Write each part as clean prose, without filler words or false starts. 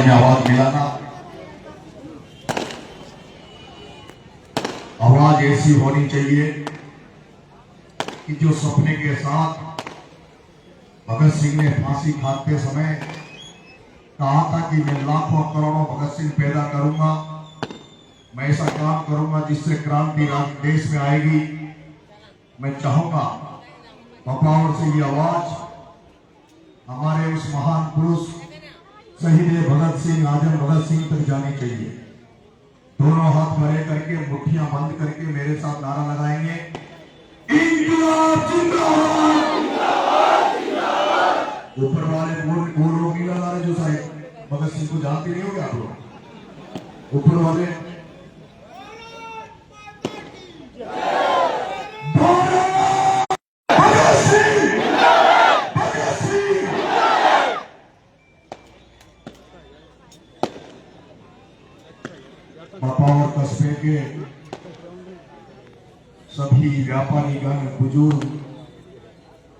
में आवाज मिलाना, आवाज ऐसी होनी चाहिए कि जो सपने के साथ भगत सिंह ने फांसी खाते समय कहा था कि मैं लाखों करोड़ों भगत सिंह पैदा करूंगा, मैं ऐसा काम करूंगा जिससे क्रांति देश में आएगी। मैं चाहूंगा पपावर से ये आवाज हमारे उस महान पुरुष शहीद भगत सिंह, आजम भगत सिंह तक जानी चाहिए। दोनों हाथ भरे करके, मुट्ठियां बंद करके मेरे साथ नारा लगाएंगे, इंकलाब जिंदाबाद। ऊपर वाले गोल नीला नारे जो साहब भगत सिंह को जानते नहीं होंगे आप लोग, ऊपर वाले पपावर कस्बे के सभी व्यापारीगण, बुजुर्ग,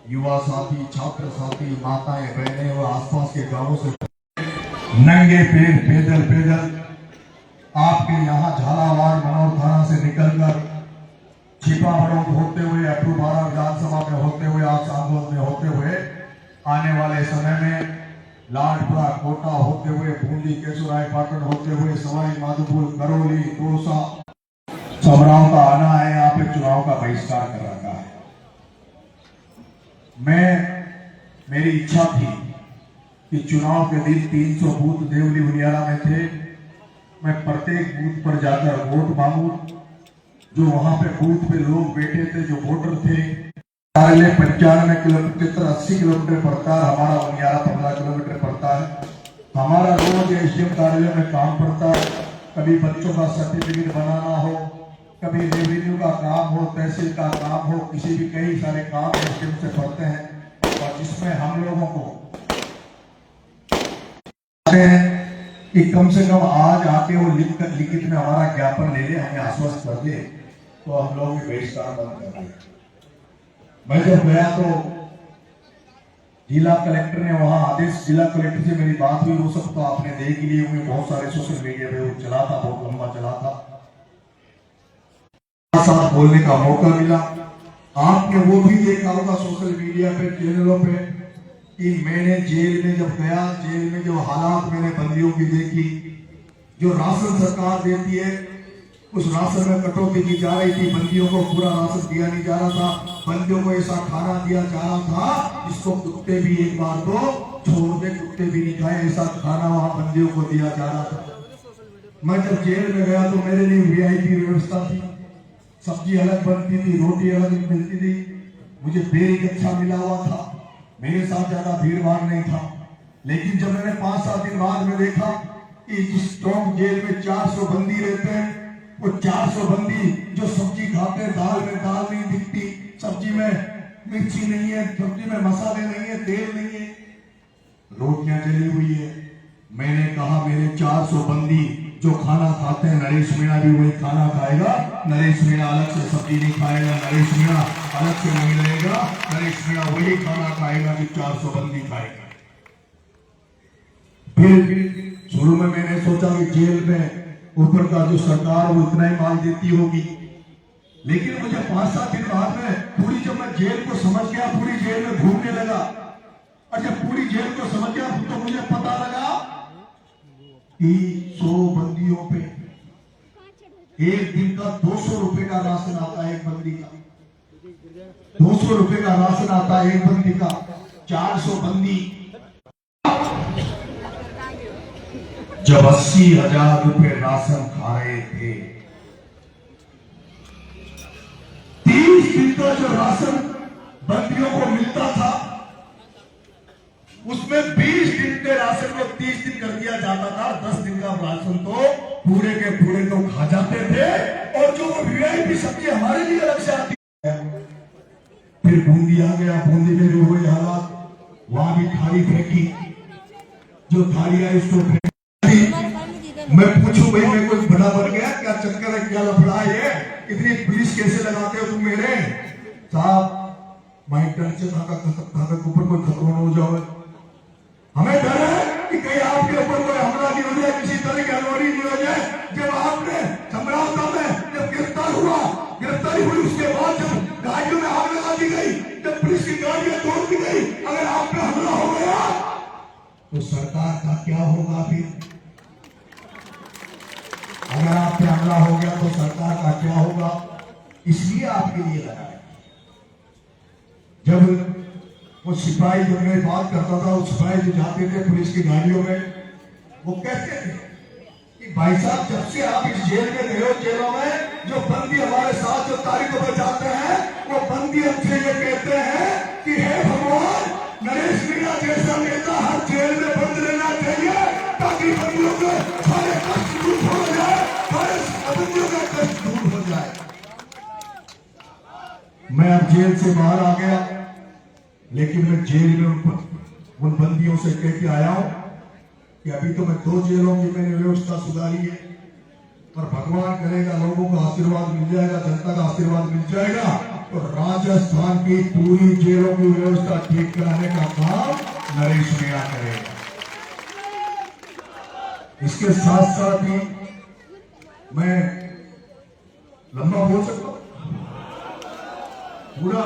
युवा साथी, छात्र साथी, माताएं, बहनें और आसपास के गांवों से नंगे पैदल आपके यहाँ झालावाड़ मनोर थाना से निकलकर छिपा बड़ौद होते हुए, अक्टूबर विधानसभा में होते हुए, आप सांगोद में होते हुए, आने वाले समय में लाडपुरा कोटा होते हुए, बूंदी केशुराय पाटन होते हुए, सवाई माधोपुर, करौली, तोरसा, समराव का आना है। यहाँ पे चुनाव का बहिष्कार कर रखा है। मेरी इच्छा थी कि चुनाव के दिन 300 बूथ देवली बुनियारा में थे, मैं प्रत्येक बूथ पर जाकर वोट मांगू। जो वहां पे बूथ पे लोग बैठे थे, जो वोटर थे, कार्यालय 95 किलोमीटर 80 किलोमीटर पड़ता है, हमारा बुनियारा 15 किलोमीटर पड़ता है। हमारा रोज एसडीएम कार्यालय में काम पड़ता है, कभी बच्चों का सर्टिफिकेट बनाना हो, कभी रेवेन्यू का काम हो, तहसील का काम हो, किसी भी कई सारे काम एसडीएम से पड़ते हैं, और जिसमें हम लोगों को कि कम से कम आज आके वो लिखित में हमारा ज्ञापन ले ले, हमें आश्वस्त कर दे, तो हम लोग बहिष्कार बंद कर दें। मैं जब गया तो जिला कलेक्टर ने वहां आदेश, जिला कलेक्टर से मेरी बात हुई, वो सब तो आपने देख लिए होंगे, बहुत सारे सोशल मीडिया पे वो चला था, बहुत लंबा चला था, साथ बोलने का मौका मिला। आपने वो भी देखा होगा सोशल मीडिया पे, चैनलों पे, कि मैंने जेल में जब गया, जेल में जो हालात मैंने बंदियों की देखी, जो राशन सरकार देती है उस राशन में कटौती की जा रही थी, बंदियों को पूरा राशन दिया नहीं जा रहा था, बंदियों को ऐसा खाना दिया जा रहा था जिसको कुत्ते भी एक बार तो छोड़ दे, कुत्ते भी नहीं खाए, ऐसा खाना वहां बंदियों को दिया जा रहा था। मैं जब जेल में गया तो मेरे लिए वीआईपी व्यवस्था थी, सब्जी अलग बनती थी, रोटी अलग मिलती थी, मुझे बेरिक अच्छा मिला हुआ था, मेरे साथ ज्यादा भीड़ भाड़ नहीं था। लेकिन जब मैंने 5-7 दिन बाद में देखा कि जिस स्ट्रॉन्ग जेल में 400 बंदी रहते हैं, वो 400 बंदी जो सब्जी खाते हैं, दाल में दाल नहीं दिखती, सब्जी में मिर्ची नहीं है, सब्जी में मसाले नहीं है, तेल नहीं है, रोटियां जली हुई है। मैंने कहा मेरे 400 बंदी जो खाना खाते हैं, नरेश मीणा भी वही खाना खाएगा, नरेश मीणा अलग से सब्जी नहीं खाएगा, नरेश मीणा अलग से नहीं रहेगा, नरेश मीणा वही खाना खाएगा जो 400 बंदी खाएगा। फिर शुरू में मैंने सोचा कि जेल में ऊपर का जो सरकार वो इतना ही माल देती होगी, लेकिन मुझे 5-7 दिन बाद में पूरी, जब मैं जेल को समझ गया, पूरी जेल में घूमने लगा, और जब पूरी जेल को समझ गया तो मुझे पता लगा कि 100 बंदियों पे एक दिन का 200 रुपए का राशन आता है, एक बंदी का 200 रुपए का राशन आता है, एक बंदी का। 400 बंदी जब 80,000 रुपए राशन खा रहे थे, 30 दिन का जो राशन बंदियों को मिलता था, उसमें 20 दिन के राशन को 30 दिन कर दिया जाता था, 10 दिन का राशन तो पूरे के पूरे तो खा जाते थे, और जो वीआईपी सब्जी हमारे लिए अलग से आती है। फिर बूंदी आ गया, बूंदी में जो हुए हालात, वहां भी थाली फेंकी, जो थाली आई उसको फेंकी। मैं पूछूं भाई मैं कोई बड़ा बन गया क्या, चक्कर है क्या, लफड़ा है, इतनी पुलिस कैसे लगाते हो तुम मेरे साहब? मैं डर से ऊपर कोई खतरा हो जाओ, हमें डर है कि कहीं आपके ऊपर कोई हमला नहीं हो जाए, किसी तरह की अनहोनी नहीं हो जाए। जब आपने समरावता में जब गिरफ्तारी हुई, उसके बाद जब गाड़ियों में आग लगा दी गई, जब पुलिस की गाड़ियां तोड़ दी गई, अगर आप पे हमला हो गया तो सरकार का क्या होगा? फिर अगर आप पे हमला हो गया तो सरकार का क्या होगा? इसलिए आपके लिए लगा है। जब वो सिपाही, जब मैं बात करता था, वो सिपाही जो जाते थे पुलिस की गाड़ियों में, वो कहते थे कि भाई साहब, जब से आप इस जेल में गए हो, जेलों में जो बंदी हमारे साथ जो तारीखों पर जाते हैं, वो बंदी हमसे ये कहते हैं कि हे भगवान, नरेश मीणा जैसा नेता हर जेल में बंद रहना चाहिए, ताकि बंदियों के सारे कष्ट दूर हो जाए, सारे बंदियों का कष्ट दूर हो जाए। मैं अब जेल से बाहर आ गया, लेकिन मैं जेल में उन बंदियों से कह के आया हूं कि अभी तो मैं 2 जेलों की मैंने व्यवस्था सुधारी है, और भगवान करेगा लोगों का आशीर्वाद मिल जाएगा, जनता का आशीर्वाद मिल जाएगा, तो राजस्थान की पूरी जेलों की व्यवस्था ठीक कराने का काम नरेश मीणा करेगा। इसके साथ साथ ही मैं लंबा बोल सकता हूं पूरा,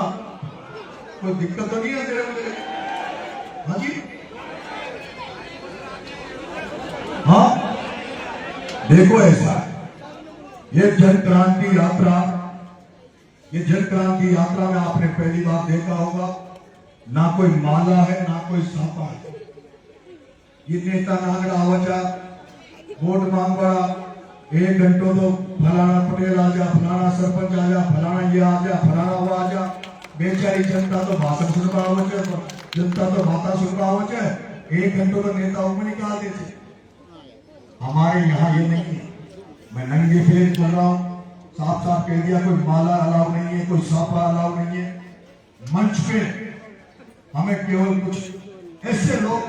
कोई दिक्कत तो नहीं है तेरे मुझे? हाँ जी, हाँ, देखो ऐसा है, ये जन क्रांति यात्रा में आपने पहली बार देखा होगा, ना कोई माला है, ना कोई सापा है। ये नेता नागड़ा आवजा, वोट मांगवा, 1 घंटों तो फलाना पटेल आ जा, फलाना सरपंच आ जा, फलाना ये आ जा, फलाना वो आ जा। बेचारी जनता तो भाषण सुनवा हो, जनता तो बात सुनवा हो, 1 घंटों तो नेता में निकाल देते। हमारे यहाँ ये नहीं है। मैं नंगे पैर चल रहा हूँ, साफ साफ कह दिया, कोई माला अलाउ नहीं है, कोई सापा अलाउ नहीं है। मंच पे हमें केवल कुछ ऐसे लोग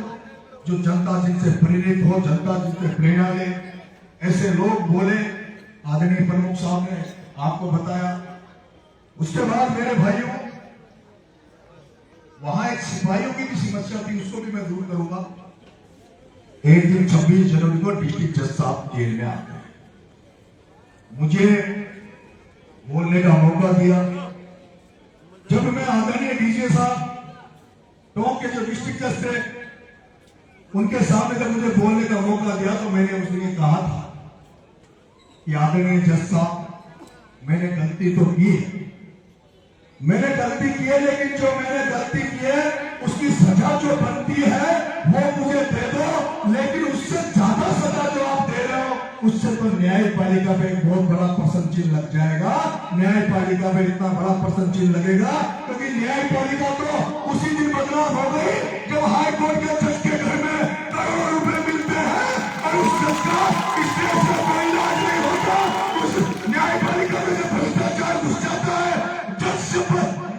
जो जनता जिनसे प्रेरित हो, जनता जिनसे प्रेरणा ले, ऐसे लोग बोले। आदरणीय प्रमुख साहब ने आपको बताया। उसके बाद मेरे भाइयों, वहां एक सिपाहियों की भी समस्या थी, उसको भी मैं दूर करूंगा। एक दिन 26 जनवरी को डिस्ट्रिक्ट जज साहब जेल में आते हैं, मुझे बोलने का मौका दिया। जब मैं आदरणीय डीजे साहब टोंक के जो डिस्ट्रिक्ट जज थे, उनके सामने जब मुझे बोलने का मौका दिया, तो मैंने उस दिन कहा था कि आदरणीय जज साहब, मैंने गलती तो की है, लेकिन जो मैंने गलती की है उसकी सजा जो बनती है वो मुझे दे दो, लेकिन उससे ज्यादा सजा जो आप दे रहे हो, उससे तो न्यायपालिका पे एक बहुत बड़ा प्रश्न चिन्ह लग जाएगा। न्यायपालिका पे इतना बड़ा प्रश्न चिन्ह लगेगा, क्योंकि न्यायपालिका तो उसी दिन बदनाम हो गई जब हाई कोर्ट के जज के घर में करोड़ों रुपए मिलते हैं, और उस जज का इस देश में कोई इलाज नहीं होता। उस न्यायपालिका में जब भ्रष्टाचार घुस जाता है,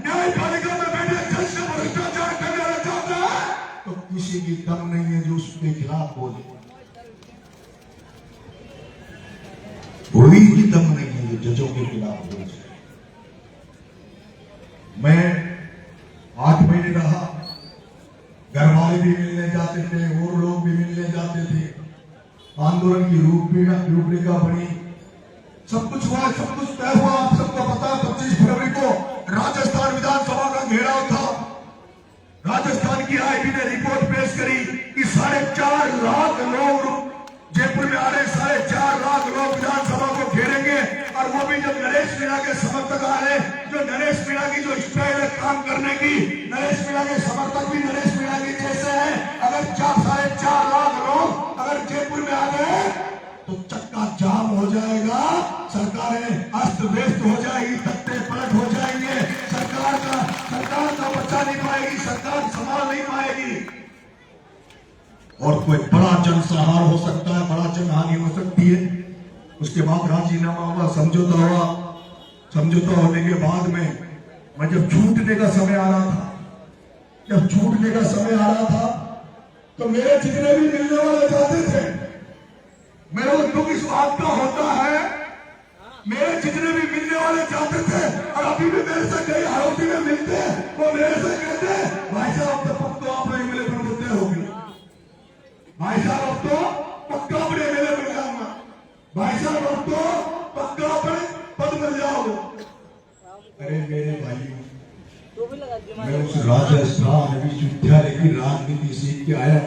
न्यायपालिका में बैठे जज से भ्रष्टाचार करने लग जाता है, तो किसी की दम नहीं है जो उसके खिलाफ बोले। कोई भी दम नहीं है जो जजों के खिलाफ बोले। मैं 8 महीने रहा, घर वाले भी मिलने जाते थे और लोग भी मिलने जाते थे। आंदोलन की रूपरेखा बनी, सब कुछ हुआ, सब कुछ तय हुआ। आप सबको पता है 25 फरवरी को राजस्थान विधानसभा का घेराव था। राजस्थान की आईबी ने रिपोर्ट पेश करी कि 4.5 लाख लोग जयपुर में आ रहे, 4.5 लाख लोग विधानसभा को घेरेंगे, और वो भी जब नरेश मीणा के समर्थक आ रहे, जो नरेश मीणा की जो स्टाइल है काम करने की, नरेश मीणा के समर्थक भी नरेश मीणा के जैसे हैं। अगर 4.5 लाख लोग अगर जयपुर में आ गए तो चक्का जाम हो जाएगा, सरकारें अस्त व्यस्त हो जाएगी, तख्ते पलट हो जाएंगे, सरकार का बचा नहीं पाएगी, सरकार संभाल नहीं पाएगी, और कोई बड़ा जनसंहार हो सकता है, बड़ा जनहानि हो सकती है। उसके बाद राजीनामा हुआ, समझौता होने के बाद में मैं जब छूटने का समय आ रहा था, तो मेरे जितने भी मिलने वाले जाते थे, मेरे को दुख इस बात का होता है, मेरे जितने भी मिलने वाले जाते थे, और अभी भी मेरे से कई हाउसी में मिलते हैं, वो मेरे से कहते हैं भाई साहब तब तो आप नहीं मिले, फिर मुद्दे हो गए। भाई तो पक्का अपने मेले में जाऊंगा, भाई साहब अब तो पक्का अपने पद मिल जाओगे। अरे मेरे भाइयों, मैं उस राजस्थान विश्वविद्यालय की राजनीति सीख के आया,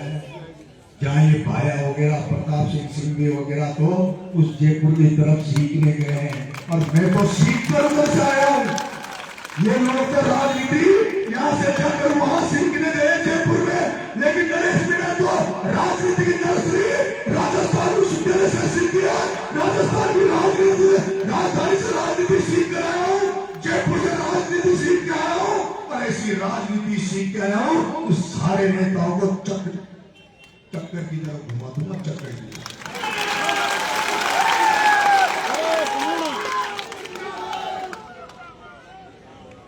जहाँ ये भाया वगैरह प्रताप सिंह सिंघवी वगैरह तो उस जयपुर की तरफ सीखने गए हैं, और मैं तो सीख कर उधर से आया हूँ। ये लोग तो राजनीति यहाँ से जाकर वहां सीखने गए जयपुर में, लेकिन नरेश मीणा तो राजनीति की नर्सरी राजस्थान विश्वविद्यालय से सीख किया। राजस्थान की राजनीति, राजधानी से राजनीति सीख कर आया हूँ, जयपुर से राजनीति सीख के आया हूँ, और ऐसी राजनीति सीख के आया हूँ उस सारे नेताओं को चक्कर की तरफ घुमा दूंगा, चक्कर की तरफ।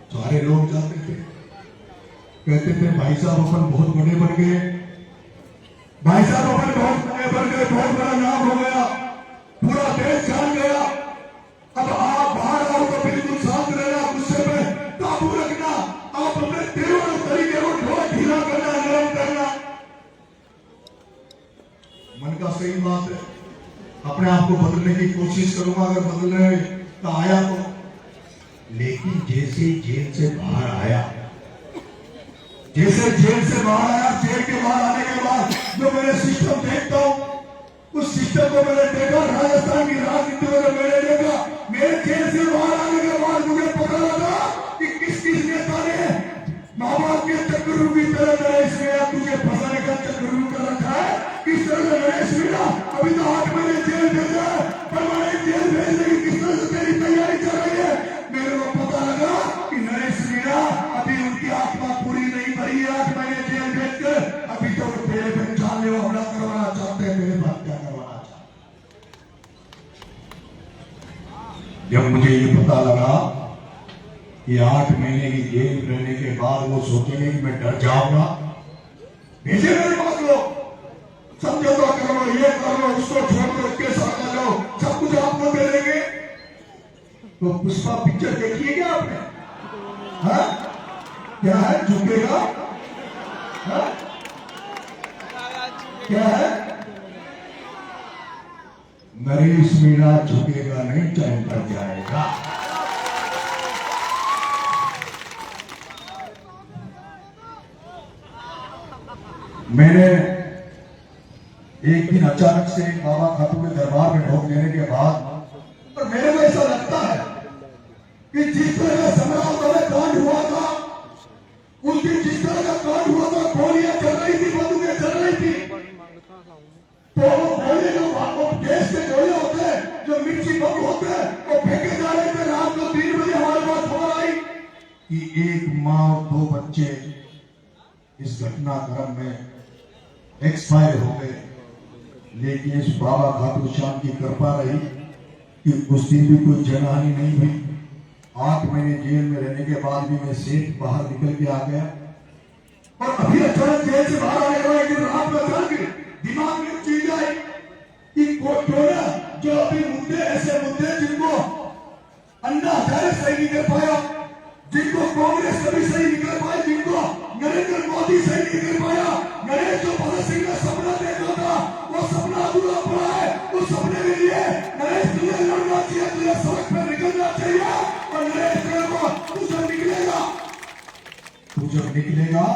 सारे लोग जाते थे, कहते थे भाई साहब अपन बहुत बड़े बन गए, भाई साहब अपन बहुत बड़े बन गए, बहुत बड़ा नाम हो गया, पूरा देश जान गया। अब आप बाहर आओ तो बिल्कुल शांत रहना, गुस्से में काबू रखना, आप अपने तेवर और तरीके को थोड़ा ढीला करना, नरम करना। मन का सही बात है, अपने आप को बदलने की कोशिश करूंगा, अगर बदलने का आया तो। लेकिन जैसे जेल से बाहर आया, जैसे जेल से बाहर आया, जेल के बाहर आने के बाद जो मैंने सिस्टम देखता हूं, उस सिस्टम को मैंने देखा, राजस्थान की राजनीति में मैंने देखा। मेरे जेल से बाहर आने के बाद मुझे पता लगा कि किस किस नेता ने माँ बाप के चक्रव्यूह की तरह नरेश मीणा तुझे फंसाने का चक्रव्यूह कर रखा है। किस तरह से नरेश मीणा अभी तो 8 महीने जेल भेजा है, परमानेंट जेल भेजने की किस तरह से तेरी तैयारी चल रही है। मेरे को पता लगा कि नरेश मीणा अभी उनकी आत्मा पूरी नहीं भरी है, 8 महीने जेल भेजकर अभी तो वो तेरे पे जानलेवा हमला करवाना चाहते हैं, मेरे बात क्या करवाना चाहते। जब मुझे ये पता लगा कि 8 महीने की जेल रहने के बाद वो सोचेंगे कि मैं डर जाऊंगा, भेजे मेरे पास लोग, समझौता कर लो, ये कर लो, उसको छोड़ दो, उसके साथ आ जाओ, सब कुछ आपको दे देंगे। तो पुष्पा पिक्चर देखिए क्या आपने? हाँ? क्या है? झुकेगा? हाँ? क्या है? नरेश मीणा झुकेगा नहीं, टाइम पर जाएगा। मैंने एक दिन अचानक से बाबा खाटू के दरबार में ढोक लेने के बाद, पर मेरे को ऐसा लगता है कि जिस तरह का संग्राम में कांड हुआ था, उस दिन जिस तरह का कांड हुआ था, गोलियां चल रही थी, बंदूकें चल रही थी, तो वो गोले जो गैस के गोले होते हैं, जो मिर्ची बम होते हैं, वो फेंके जा रहे थे। रात को 3 बजे हमारे पास खबर आई कि एक माँ और 2 बच्चे इस घटनाक्रम में एक्सपायर हो गए। लेकिन इस बाबा खाटू श्याम की कृपा रही कि उस दिन भी कोई जनहानि नहीं हुई। 8 महीने जेल में रहने के बाद भी मैं सेफ बाहर निकल के आ गया, और अभी अचानक जेल से बाहर आने के बाद रात में अचानक दिमाग में चीज आई कि कोटोना जो अभी मुद्दे, ऐसे मुद्दे जिनको अन्ना हजारे सही नहीं कर पाया, जिनको कांग्रेस कभी सही नहीं कर पाई, जिनको नरेंद्र मोदी सही नहीं कर पाया, नरेश जो भगत सिंह ने सपना देखा था, वो सपना अधूरा पड़ा है। उस सपने के लिए नरेश तुझे लड़ना चाहिए, तुझे सड़क पर निकलना चाहिए, और नरेश को तू जब निकलेगा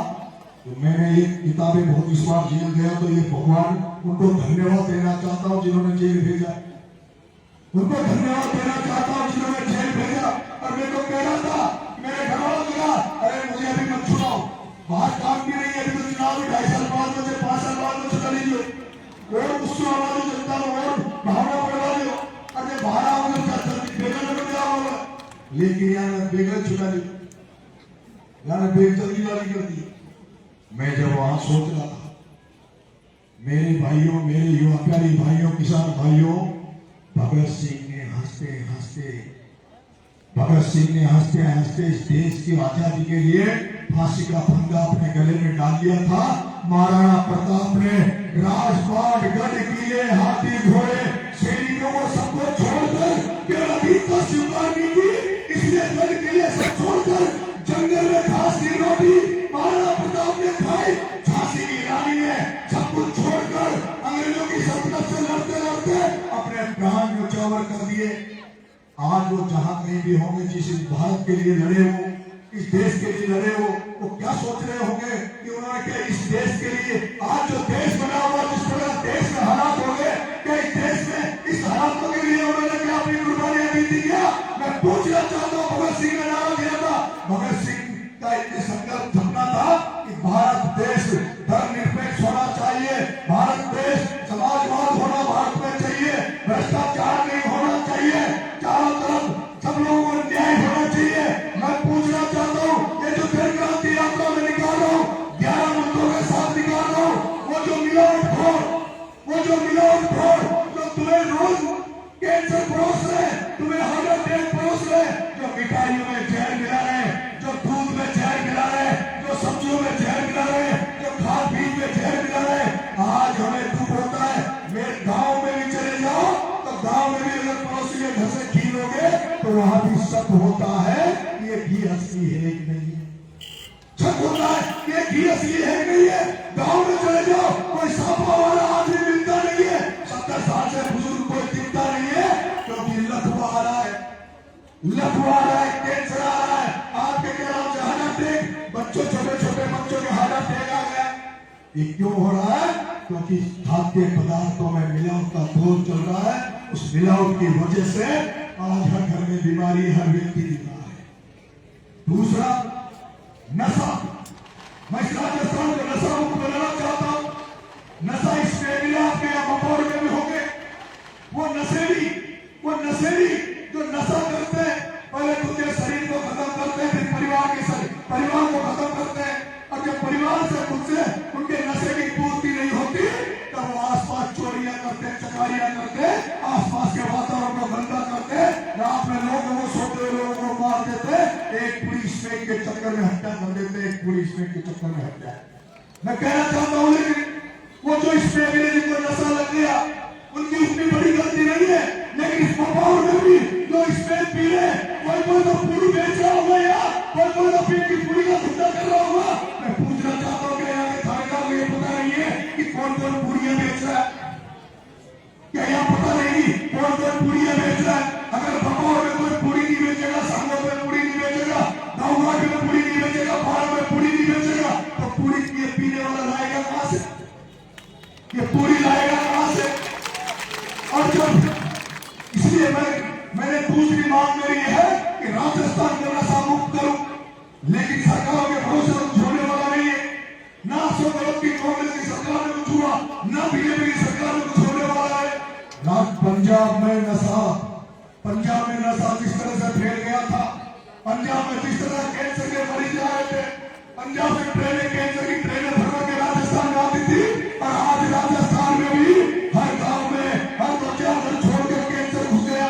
तो मैंने ये किताबें बहुत, इस बार जेल गया तो ये भगवान उनको धन्यवाद देना चाहता हूँ जिन्होंने जेल भेजा, उनको धन्यवाद देना चाहता हूँ जिन्होंने जेल भेजा। और मेरे को कह रहा था, मेरे घर वालों ने कहा, अरे मुझे अभी मत छुड़ाओ, बाहर काम भी नहीं है, अभी तो चुनाव भी 2.5 साल बाद में, 5 साल बाद में चुना लीजिए, और उसको आवाज जनता और भावना बढ़वा दो, अरे बाहर आओगे बेगल में क्या होगा। लेकिन यहाँ बेगल छुड़ा ली, यहाँ बेग जल्दी वाली कर दी। मैं जब वहां सोच रहा था, मेरे भाइयों, मेरे युवा प्यारे भाइयों, किसान भाइयों, भगत सिंह ने हंसते हंसते इस देश की आजादी के लिए फांसी का फंदा अपने गले में डाल लिया था। महाराणा प्रताप ने राजपाट, गढ़, किले, हाथी, घोड़े, सैनिकों को सबको छोड़कर केवल अतीत को स्वीकार नहीं की, इसलिए गढ़, किले सब छोड़कर जंगल में घास की रोटी महाराणा प्रताप ने खाई। झांसी की रानी ने सब कुछ छोड़कर अंग्रेजों करते अपने प्राण न्यौछावर कर दिए। आज वो जहां कहीं भी होंगे, जिस भारत के लिए लड़े हो, इस देश के लिए लड़े हो, वो क्या सोच रहे होंगे कि उन्होंने क्या इस देश के लिए, आज जो देश बना हुआ, जिस तरह देश में हालात हो गए, क्या इस देश में इस हालातों के लिए उन्होंने क्या अपनी कुर्बानियां दी थी क्या? मैं पूछना चाहता हूँ, भगत सिंह ने नारा दिया था, भगत सिंह का इतने संकल्प थपना था कि भारत देश धर्मनिरपेक्ष होना चाहिए, भारत देश समाजवाद होना भारत में चाहिए, भ्रष्टाचार नहीं होना चाहिए, चारों तरफ सब लोगों को न्याय होना चाहिए। मैं पूछना चाहता हूँ, ये जो जन क्रांति यात्रा में निकाल रहा हूँ, 11 मुद्दों के साथ निकाल रहा हूँ, वो जो मिलावटखोर जो तुम्हें रोज कैंसर परोस रहे, तुम्हें हार्ट अटैक परोस रहे, जो मिठाइयों में जहर मिला रहे, जो दूध में जहर मिला रहे, जो सब्जियों में जहर मिला रहे, जो खाद बीज में जहर मिला रहे, आज हमें दुख होता है। मेरे गांव में भी चले जाओ तो गांव में भी अगर पड़ोसी के घर से घी लोगे तो वहां भी शक होता है कि ये घी असली है कि नहीं है, शक होता है कि ये घी असली है कि नहीं है। गांव में चले जाओ, कोई साफा वाला आदमी मिलता नहीं है, 70 साल से बुजुर्ग कोई दिखता नहीं है, क्योंकि लकवा आ रहा है, कैंसर आ रहा है, आपके क्या नाम से हार्ट अटैक, बच्चों छोटे छोटे बच्चों के हार्ट अटैक आ गया। ये क्यों हो रहा है? क्योंकि खाद्य पदार्थों में मिलावट का दौर चल रहा है। उस मिलावट की वजह से आज हर घर में बीमारी हर व्यक्ति दिख रहा है। दूसरा, नशा। मैं इस राजस्थान को नशा मुक्त बनाना चाहता हूं। नशा इसमें भी आपके यहाँ बपौर में भी होंगे, वो नशेड़ी जो नशा करते हैं, पहले खुद के शरीर को खत्म करते हैं, फिर परिवार को खत्म करते हैं, और जब परिवार से खुद से उनके नशे की पूर्ति नहीं होती तब वो आसपास चोरियां करते, चकारियां करते, आसपास के वातावरण को गंदा करते, रात में लोगों को, सोते हुए लोगों को मार देते, एक पुलिस स्नेक के चक्कर में हत्या कर देते, एक पुलिस स्नेक के चक्कर में हत्या। मैं कहना चाहता हूँ, लेकिन वो जो स्नेक ने जिनको नशा लग गया उनकी उतनी बड़ी गलती नहीं है, लेकिन इस बपौर में भी जो स्नेक पी रहे, कोई तो पूरी बेच रहा होगा यार, कोई तो पी की पूरी का धंधा कर रहा होगा। मैं पूछना चाहता हूँ कि यहाँ के थानेदार को ये पता नहीं है कि कौन कौन पूरियां बेच रहा है? क्या यहाँ पता नहीं कौन कौन पूरियां बेच रहा है? अगर बपौर में कोई पूरी नहीं बेचेगा, सांगों में पूरी नहीं बेचेगा, गाँव में पूरी नहीं बेचेगा, बाहर में पूरी नहीं बेचेगा, तो पूरी ये पीने वाला लाएगा कहां से? ये पूरी लाएगा कहां से? और जब इसलिए मैंने दूसरी मांग मेरी है कि राजस्थान को नशा मुक्त करूं, लेकिन सरकारों के भरोसे तो छोड़ने वाला नहीं है। ना अशोक गहलोत की कांग्रेस की सरकार ने कुछ हुआ, ना बीजेपी की सरकार ने कुछ होने वाला है। पंजाब में नशा जिस तरह से फैल गया था, पंजाब में जिस तरह कैंसर के मरीज आ रहे थे, पंजाब में ट्रेनें कैंसर की ट्रेनें भरवा के राजस्थान में आती थी, और आज राजस्थान में भी हर गांव में हर 2-4 घर छोड़ कर कैंसर घुस गया,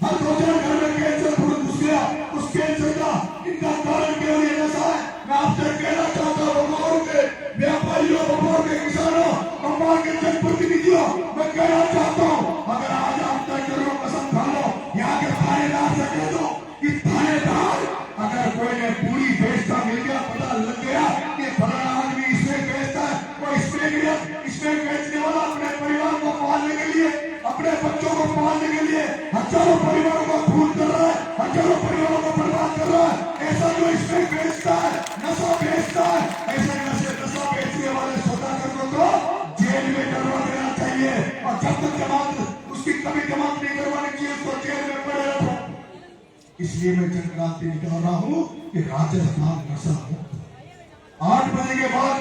हर 2-4 घर में कैंसर घुस गया। उस कैंसर का इनका कारण केवल ये नशा है। मैं आपसे कहना चाहता हूँ, बपौर के व्यापारियों, बपौर के किसानों, बपौर के जनप्रतिनिधियों, मैं कहना चाहता हूँ, अगर आज आप तय करो, कसम खा लो, यहाँ के थानेदार से कह दो कि थानेदार अगर कोई ने पूरी बेचता मिल गया, पता लग गया कि फलाना आदमी इसमें बेचता है, वो इसमें बेचने वाला अपने परिवार को पालने के लिए, अपने बच्चों को पालने के लिए हजारों परिवारों को खून कर रहा है, हजारों परिवारों को बर्बाद कर रहा है। ऐसा जो इसमें बेचता है, नशा बेचता है, ऐसे नशा बेचने वाले सौदागर को जेल में डलवा देना चाहिए, और जब तक जमानत उसकी कभी जमानत नहीं करवानी चाहिए, उसको जेल में पड़े रखो। इसलिए मैं जन क्रांति निकाल रहा हूं कि राजस्थान नशा मुक्त। 8 बजे के बाद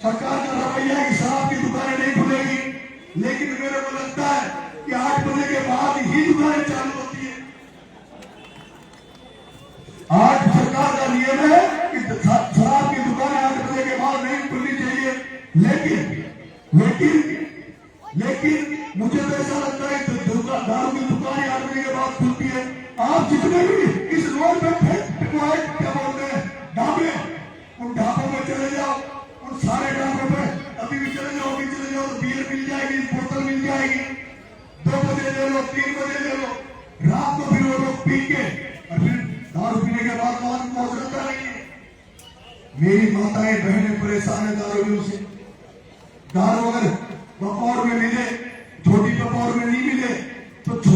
सरकार का रवैया की शराब की दुकानें नहीं खुलेगी, लेकिन मेरे को लगता है कि 8 बजे के बाद ही दुकानें चालू होती है। आज सरकार का नियम है कि शराब की दुकानें 8 बजे के बाद नहीं खुलनी चाहिए, लेकिन मुझे तो ऐसा लगता है कि दारू की दुकानें 8 बजे के बाद खुलती है। आप जितने भी इस रोड पे क्या बोलते हैं ढाबे, उन ढाबों में चले जाओ, उन सारे ढाबों पे अभी भी चले जाओ तो बियर मिल जाएगी, बोतल मिल जाएगी, 2 बजे ले लो, 3 बजे ले लो, रात को फिर वो लोग पी के और फिर दारू पीने के बाद वहां पहुंच रहता नहीं है। मेरी माताएं बहनें परेशान है दारू से। दारू अगर बपौर में मिले, छोटे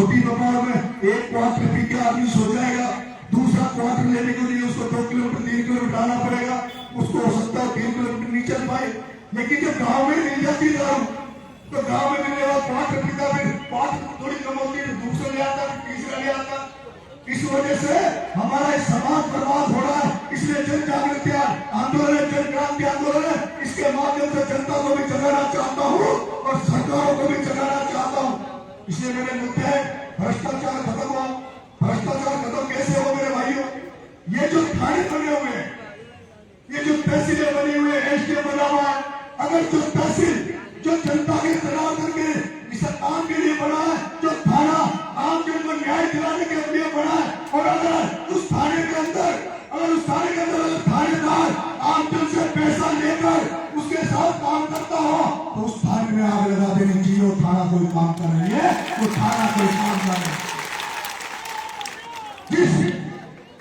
छोटी दोपहर में एक क्वार्टर पी के आदमी सो जाएगा, दूसरा क्वार्टर लेने के लिए उसको 2 किलोमीटर 3 किलोमीटर आना पड़ेगा, उसको हो सकता है 3 किलोमीटर नहीं चल पाए। लेकिन जब गांव में मिल जाती दारू तो गांव में मिलने वाला क्वार्टर पीता, फिर क्वार्टर थोड़ी कम होती है, दूसरा ले आता, तीसरा ले आता। इस वजह से हमारा समाज बर्बाद हो रहा है। इसलिए जन जागृति आंदोलन, जन क्रांति आंदोलन, इसके माध्यम से जनता को भी जगाना चाहता हूँ और सरकारों को भी जगाना चाहता हूँ। इसलिए मेरे मुद्दे है, भ्रष्टाचार खत्म हो। भ्रष्टाचार खत्म कैसे हो मेरे भाइयों? ये जो थाने बने हुए हैं, ये जो तहसीलें बनी हुई है, एसडीएम बना हुआ है, अगर जो तहसील जो जनता के तनाव करके इस काम के लिए बना है, जो थाना आम जन को न्याय दिलाने के लिए बना है, और अगर उस थाने के अंदर थानेदार आम जन से पैसा लेकर उसके साथ काम करता हो तो उस थाने में आग लगा देनी चाहिए। वो थाना कोई काम कर रही है, वो थाना कोई काम कर रही है।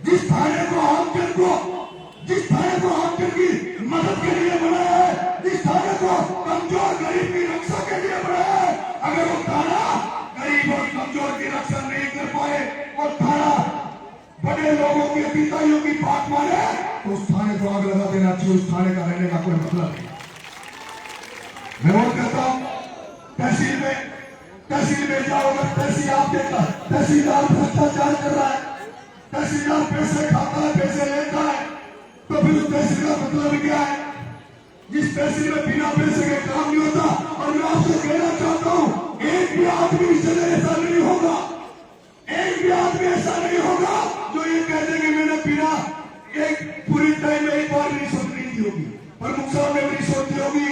जिस थाने को आम जन की मदद के लिए बनाया है, जिस थाने को कमजोर गरीब की रक्षा के लिए बनाया है, अगर वो थाना गरीब और कमजोर की रक्षा नहीं कर पाए और थाना बड़े लोगों की अधिकारियों की बात माने तो उस थाने को आग लगा देना चाहिए। उस थाने का रहने का कोई मतलब नहीं। मैं और कहता हूं, तहसील में जाओ, अगर तहसील आप देखा तहसीलदार भ्रष्टाचार कर रहा है, तहसीलदार पैसे खाता है, पैसे लेता है, तो फिर उस तहसील का मतलब क्या है? जिस तहसील में बिना पैसे के काम नहीं होता। और मैं आपसे कहना चाहता हूं, एक भी आदमी ऐसा नहीं होगा, एक भी आदमी ऐसा नहीं होगा जो ये कह दे कि मैंने बिना एक पूरी टाइम में एक बार रिश्वत नहीं दी होगी। प्रमुख साहब ने भी रिश्वत दी होगी,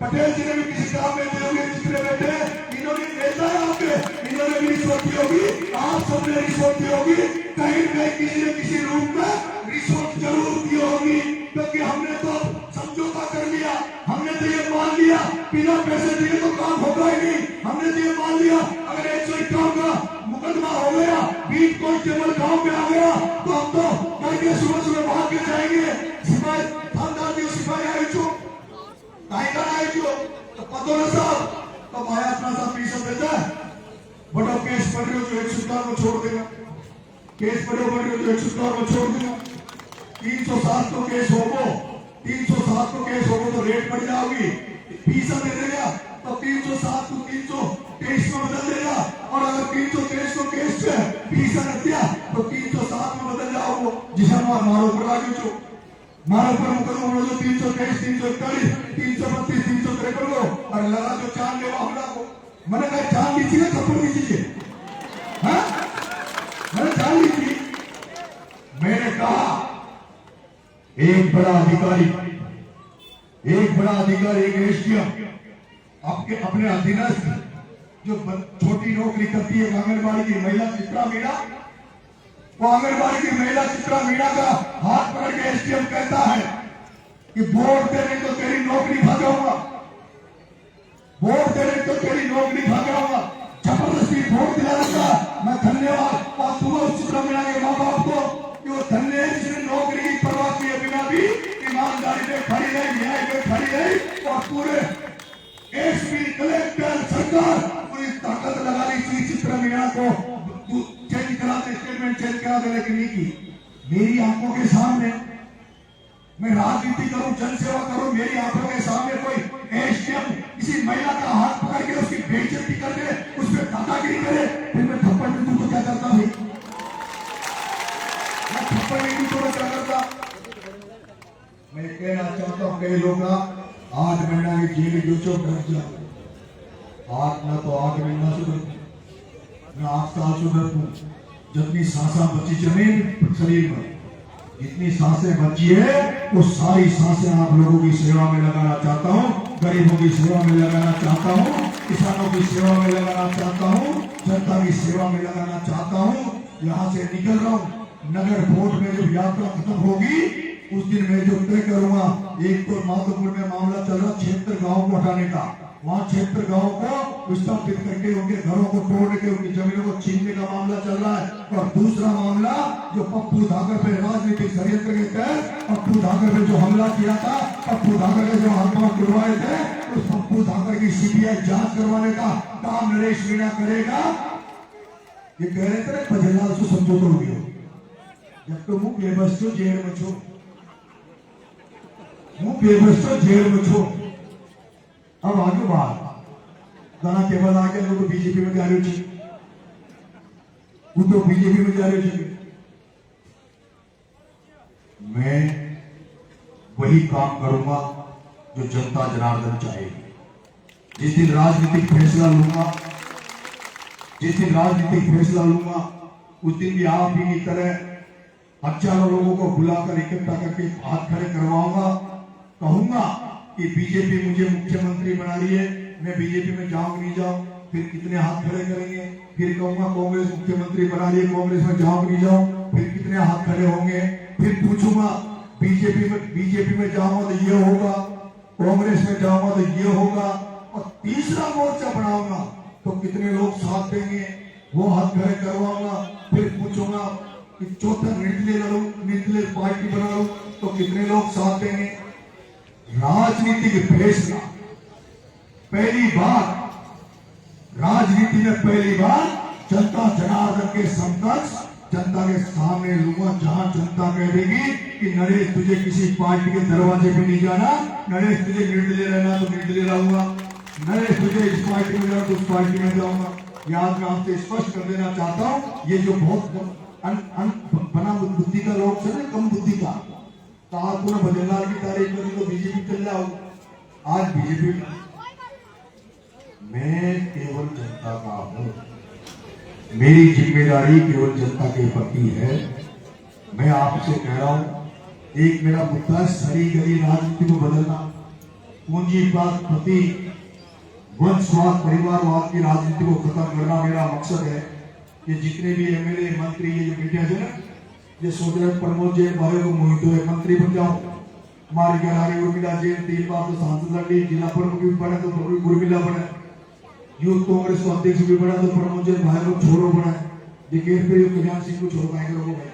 पटेल जी ने भी किसी काम में दी होगी, जितने बैठे इन्होंने नेता है आपके, इन्होंने भी रिश्वत दी होगी, आप सबने रिश्वत दी होगी, कहीं न किसी न किसी रूप में रिश्वत जरूर दी होगी। क्योंकि हमने तो समझौता कर लिया, हमने तो ये मान लिया बिना पैसे दिए तो काम होगा ही नहीं। हमने तो ये मान लिया अगर 151 का मुकदमा हो गया, 20 कांस्टेबल गांव में आ गया तो हम तो करके सुबह भाग के जाएंगे। सिपाही थानेदार सिपाही आई छो तो पतो न साहब तो भाया अपना साहब पीछे देता है, बड़ा केस पड़ रहे हो तो 117 को छोड़ देगा, केस पड़ रहे हो तो 117 को छोड़ देगा। 307 को केस होगो, 307 को केस होगो तो रेट बढ़ जाओगी, पीछा दे देगा तो 307 को 323 में बदल देगा। और अगर 323 को केस से पीछा कर दिया तो 307 में बदल जाओगे। जिसे मारो पर आगे जो मारो पर मुकदमा जो 323 341 332 353 को और लगा जो चांद लेवा हमला को मैंने कहा चांद लीजिए थप्पड़ दीजिए, मैंने चांद लीजिए। मैंने कहा एक बड़ा अधिकारी, एक एसडीएम आपके अपने अधीनस्थ जो छोटी नौकरी करती है आंगनबाड़ी की महिला चित्रा मीणा, वो आंगनबाड़ी की महिला चित्रा मीणा का हाथ पकड़ के एसडीएम कहता है कि वोट देने तो तेरी नौकरी भागाऊंगा, वोट देने तो तेरी नौकरी भागाऊंगा, जबरदस्ती वोट दिलाऊंगा। मैं धन्यवाद और सुबह चित्रा मीणा के माँ बाप को कि वो धन्य है जिसने नौकरी की परवाह किए बिना भी ईमानदारी में खड़ी रही, न्याय में खड़ी रही और पूरे एसपी कलेक्टर सरकार पूरी ताकत लगा दी थी चित्रा मीणा को चेंज करा दे, स्टेटमेंट चेंज करा दे, लेकिन नहीं की। मेरी आंखों के सामने मैं राजनीति करूं, जनसेवा करूं, मेरी आंखों के सामने कोई एसडीएम किसी महिला का हाथ पकड़ के उसकी बेइज्जती कर दे, उस पर दादागिरी करे, फिर मैं थप्पड़ नहीं दूं तो क्या करता भाई? मैं थप्पड़ नहीं दूं तो मैं क्या करता? मैं कहना चाहता हूं कई लोग 8 महीना की जेल जो चो डर जाओ, 8 ना तो 8 महीना सुधर, मैं 8 साल सुधर हूं। जितनी सांसा बची जमीन शरीर में, जितनी सांसें बची है वो सारी सांसें आप लोगों की सेवा में लगाना चाहता हूँ, गरीबों की सेवा में लगाना चाहता हूँ, किसानों की सेवा में लगाना चाहता हूँ, जनता की सेवा में लगाना चाहता हूँ। यहाँ से निकल रहा हूँ, नगर वोट में जब यात्रा खत्म होगी उस दिन मैं जो तय करूंगा, एक तो माधोपुर में मामला चल रहा 76 गाँव को हटाने का, वहाँ 76 गाँव को विस्थापित करके उनके घरों को तोड़ के उनकी जमीनों को छीनने का मामला चल रहा है। और दूसरा मामला जो पप्पू धाकर पे राजनीतिक षड्यंत्र के तहत पप्पू धाकर पे जो हमला किया था, पप्पू धाकर के जो हाथों गिरवाए थे, उस पप्पू धाकर की सीबीआई जांच करवाने का काम नरेश मीणा करेगा। ये कह रहे थे भजनलाल से समझौता हो गया जब तो मुंह बेबस छो जेल में छो मुंह बेबस छो जेल में छो। अब आगे बात गाना केवल आगे लोग तो बीजेपी में जा रहे थे वो तो बीजेपी में जा रहे थे। मैं वही काम करूंगा जो जनता जनार्दन चाहेगी। जिस दिन राजनीतिक फैसला लूंगा उस दिन भी आप ही की तरह हजारों लोगों को बुलाकर इकट्ठा करके हाथ खड़े करवाऊंगा। कहूंगा कि बीजेपी मुझे मुख्यमंत्री बना रही है, मैं बीजेपी में जाऊं नहीं जाऊं, फिर कितने हाथ खड़े करेंगे। फिर कहूंगा कांग्रेस मुख्यमंत्री बना रही है, कांग्रेस में जाऊं नहीं जाऊं, फिर कितने हाथ खड़े होंगे। फिर पूछूंगा बीजेपी में जाऊंगा तो ये होगा, कांग्रेस में जाऊंगा तो ये होगा, और तीसरा मोर्चा बनाऊंगा तो कितने लोग साथ देंगे, वो हाथ खड़े करवाऊंगा। फिर पूछूंगा कि चौथा निर्दलीय पार्टी बना लूं तो कितने लोग साथ देंगे। राजनीतिक फैसला पहली बार, राजनीति में पहली बार जनता जनार्दन के समकक्ष जनता के सामने लूंगा, जहां जनता कह देगी कि नरेश तुझे किसी पार्टी के दरवाजे पे नहीं जाना, नरेश तुझे निर्दलीय रहना तो निर्दलीय रहूंगा, नरेश तुझे इस पार्टी में जाना तो उस पार्टी में जाऊंगा। याद मैं आपसे स्पष्ट कर देना चाहता हूं, ये जो बहुत बना बुद्धि का लोग से ना, कम बुद्धि का, कहा तूने भजनलाल की तारीफ करी तो बीजेपी चल जाओ। आज बीजेपी मैं केवल जनता का हूं, मेरी जिम्मेदारी केवल जनता के प्रति है। मैं आपसे कह रहा हूं, एक मेरा मुद्दा है सरी गली राजनीति को बदलना, पूंजीवाद प्रति वंशवाद परिवारवाद की राजनीति को खत्म करना मेरा मकसद है। ये जितने भी एमएलए मंत्री ये जो मीडिया है ना, ये सोच रहे प्रमोद जैन भाई को मोहित हुए मंत्री बन जाओ, हमारी गहरारी उर्मिला जैन 3 बार तो सांसद लड़ी, जिला प्रमुख भी बने तो उर्मिला बने, यूथ कांग्रेस को अध्यक्ष भी बना तो प्रमोद जैन भाई को छोड़ो बना, लेकिन फिर कल्याण सिंह को छोड़ पाएंगे लोगों भाई,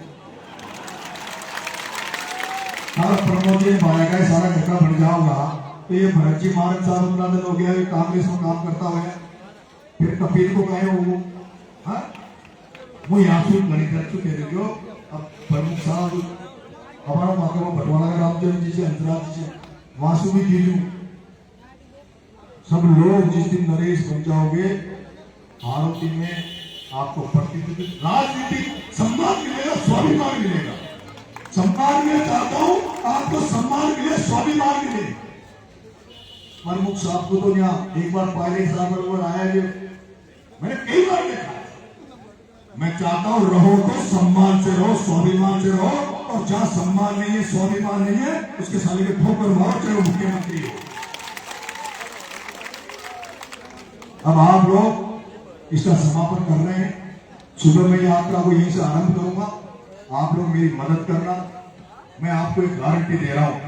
सारा प्रमोद जैन भाई का सारा घटना बन जाओगा। तो ये भरत जी महाराज साहब अपना हो गया, कांग्रेस में काम करता हुआ है, फिर कपिल को कहे वो यहाँ से गणित कह रहे हो। अब प्रमुख साहब हमारा माता भटवाला का रामचंद्र जी से, हंसराज जी से, वासुवी जीजू, सब लोग जिस दिन नरेश बन जाओगे आरती में आपको प्रतिनिधि राजनीतिक सम्मान मिलेगा, स्वाभिमान मिलेगा। सम्मान मैं चाहता हूं आपको, सम्मान मिले, स्वाभिमान मिले। प्रमुख साहब को तो यहाँ एक बार पायलट साहब आया जो मैंने कई बार देखा। मैं चाहता हूं रहो तो सम्मान से रहो, स्वाभिमान से रहो, और जहां सम्मान नहीं है, स्वाभिमान नहीं है, उसके साले के ठोकर मारो, चाहे वो मुख्यमंत्री हो। अब आप लोग इसका समापन कर रहे हैं। सुबह में यात्रा को यहीं से आरंभ करूंगा, आप लोग मेरी मदद करना। मैं आपको एक गारंटी दे रहा हूं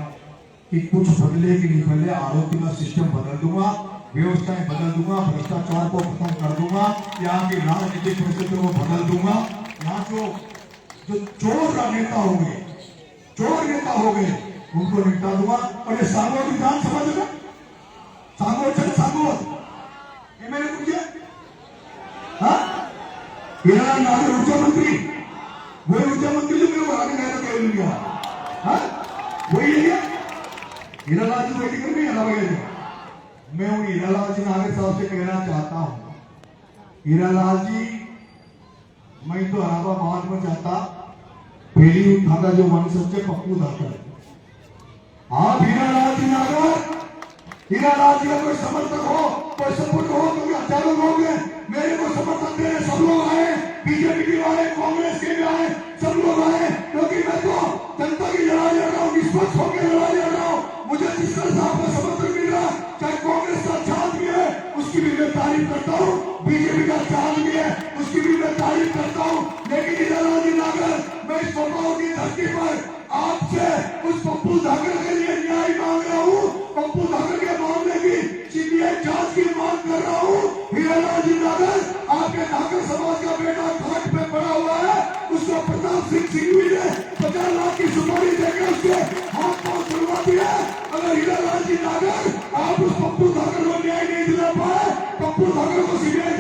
कि कुछ बदले कि नहीं बदले, आरोपी का सिस्टम बदल दूंगा, व्यवस्थाएं बदल दूंगा, भ्रष्टाचार को खत्म कर दूंगा, यहाँ की राजनीतिक परिस्थितियों को बदल दूंगा। यहाँ जो चोर नेता होंगे, चोर नेता हो गए, उनको निपटा दूंगा। और ये सांगोर विधानसभा जगह सांगोर एमएलए मुझे हीरा नागर ऊर्जा मंत्री, वही ऊर्जा मंत्री जो मेरे को आगे गया कह लिया, वही है हीरालाल जी बैठी कर नहीं। मैं उन हीरालाल जी नागर साहब से कहना चाहता हूं, हीरालाल जी मैं तो इलाहाबाद में जाता, पहली उठाता जो वंशज से पप्पू धाकर, आप हीरालाल जी नागर, हीरालाल जी का कोई समर्थक हो, कोई सपोर्ट हो, क्योंकि हजारों लोग हैं मेरे को समर्थन दे रहे, सब लोग आए, बीजेपी के आए, कांग्रेस के भी आए, सब लोग आए, क्योंकि मैं तो जनता की लड़ाई लड़ रहा हूँ, निष्पक्ष होकर लड़ाई लड़ रहा हूँ। मुझे जिस तरह से आपका समर्थन मिल रहा, चाहे कांग्रेस का चांद भी है उसकी भी मैं तारीफ करता हूँ, बीजेपी का चांद भी है उसकी भी मैं तारीफ करता हूँ। लेकिन हीरालाल जी नागर, मैं इस पप्पू की धरती पर आपसे उस पप्पू धाकर के लिए न्याय मांग रहा हूँ, पप्पू धाकर के मामले की सीबीआई जांच की मांग कर रहा हूँ। हीरालाल जी नागर, आपके धाकर समाज का बेटा घाट पे पड़ा हुआ है, उसको प्रताप सिंह सिंघवी ने 50 लाख की सुपारी देकर उसके हाथ पांव छुड़वा दिया। अगर हीरालाल जी नागर आप उस पप्पू धाकर को न्याय नहीं दिला पाए, पप्पू धाकर को सीबीआई